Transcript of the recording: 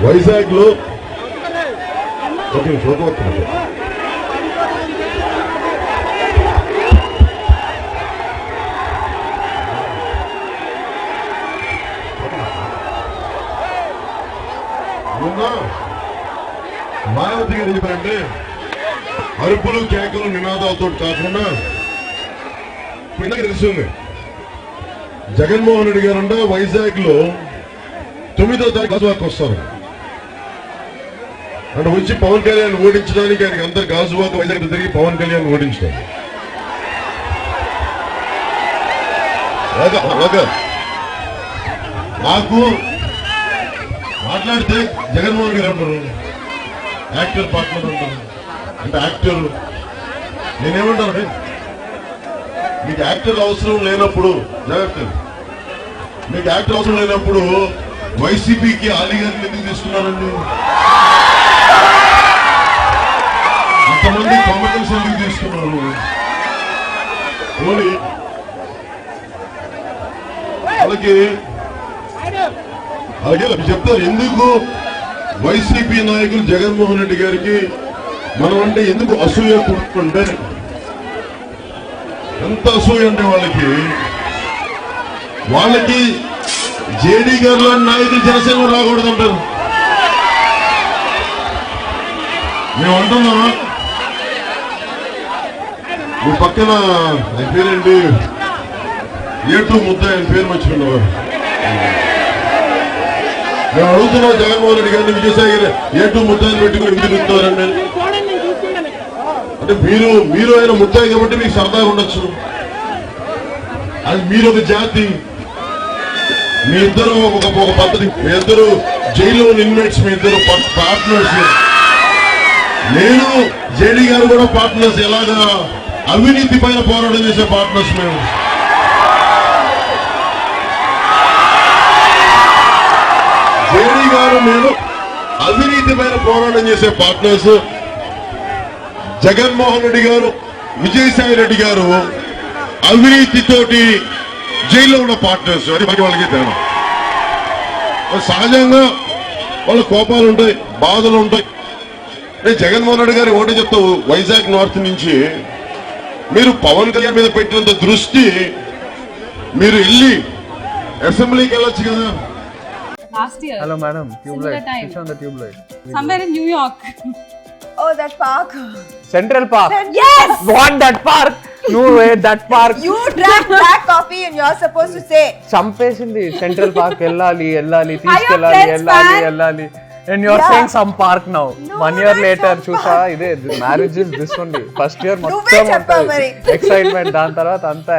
వైజాగ్ లో చూడవచ్చు. మాయావతి గారు చెప్పారంటే అరుపులు కేకలు నినాదాలతో కాకుండా తెలుస్తుంది. జగన్మోహన్ రెడ్డి గారు వైజాగ్ లో 9వ తారీఖు గాజువాక్ వస్తారు అంటే వచ్చి పవన్ కళ్యాణ్ ఓడించడానికి ఆయనకి అందరు గాజువాక్ వైజాగ్ తిరిగి పవన్ కళ్యాణ్ ఓడించడం. నాకు మాట్లాడితే జగన్మోహన్ గారు అంటారు యాక్టర్ పార్ట్నర్ అంటారు. అంటే యాక్టర్ నేనేమంటాను, మీకు యాక్టర్ అవసరం లేనప్పుడు జాగ్రత్త, మీకు యాక్టర్ అవసరం లేనప్పుడు వైసీపీకి ఆలీ గారిని ఎందుకు తీసుకున్నారండి? ఇంతమంది కామెంటర్స్ ఎందుకు తీసుకున్నారు? ఓన్లీ అలాగే చెప్తారు ఎందుకు వైసీపీ నాయకులు జగన్మోహన్ రెడ్డి గారికి మనం అంటే ఎందుకు అసూయ కూడుకుంటే, ఎంత అసూయ అంటే వాళ్ళకి జేడీ గారు లాంటి నాయకులు జనసేన రాకూడదు అంటారు. మేము అంటున్నామా? మీ పక్కన ఆయన పేరేంటి, ఏటూ ముద్ద, ఆయన పేరు మర్చిపోయినవారు. మేము అడుగుతున్నాం జగన్మోహన్ రెడ్డి గారిని, విజయసాయి గారు ఏటూ ముద్దాయిని పెట్టుకుని తిరుగుతున్నారండి. అంటే మీరు ఆయన ముద్దాయి కాబట్టి మీకు సరదాగా ఉండొచ్చు. అది మీరు ఒక జాతి, మీ ఇద్దరు ఒక పద్ధతి, మీ ఇద్దరు జైల్లో ఇన్మేట్స్, మీ ఇద్దరు పార్ట్నర్స్. నేను జేడీ గారు కూడా పార్ట్నర్స్. ఎలాగా అవినీతి పైన పోరాటం చేసే పార్ట్నర్స్ మేము. జేడీ గారు నేను అవినీతి పైన పోరాటం చేసే పార్ట్నర్స్. జగన్మోహన్ రెడ్డి గారు, విజయసాయి రెడ్డి గారు అవినీతితోటి జైల్లో ఉన్న పార్ట్నర్స్. అది వాళ్ళకి తేడా. సహజంగా వాళ్ళ కోపాలు ఉంటాయి, బాధలు ఉంటాయి. జగన్మోహన్ రెడ్డి గారు ఒకటి చెప్తావు, వైజాగ్ నార్త్ నుంచి మీరు పవన్ కళ్యాణ్ మీద పెట్టినంత దృష్టి మీరు వెళ్ళి అసెంబ్లీకి వెళ్ళొచ్చు కదా. Last year. Hello, madam. Tube Similar light. time. Switch on the tube light. Somewhere in New York. Oh, that park. Central Park. Yes! What that park? No way, that park. You drank black coffee and you're supposed to say. చంపేసింది. Central park వెళ్ళాలి Friends, వెళ్ళాలి and you're Yeah. saying some park now. No, 1 year that's later some చూసా ఇదే marriage is this only. First year నువ్వే మొత్తం చెప్పావు మరి. Excitement, దాని తర్వాత అంతా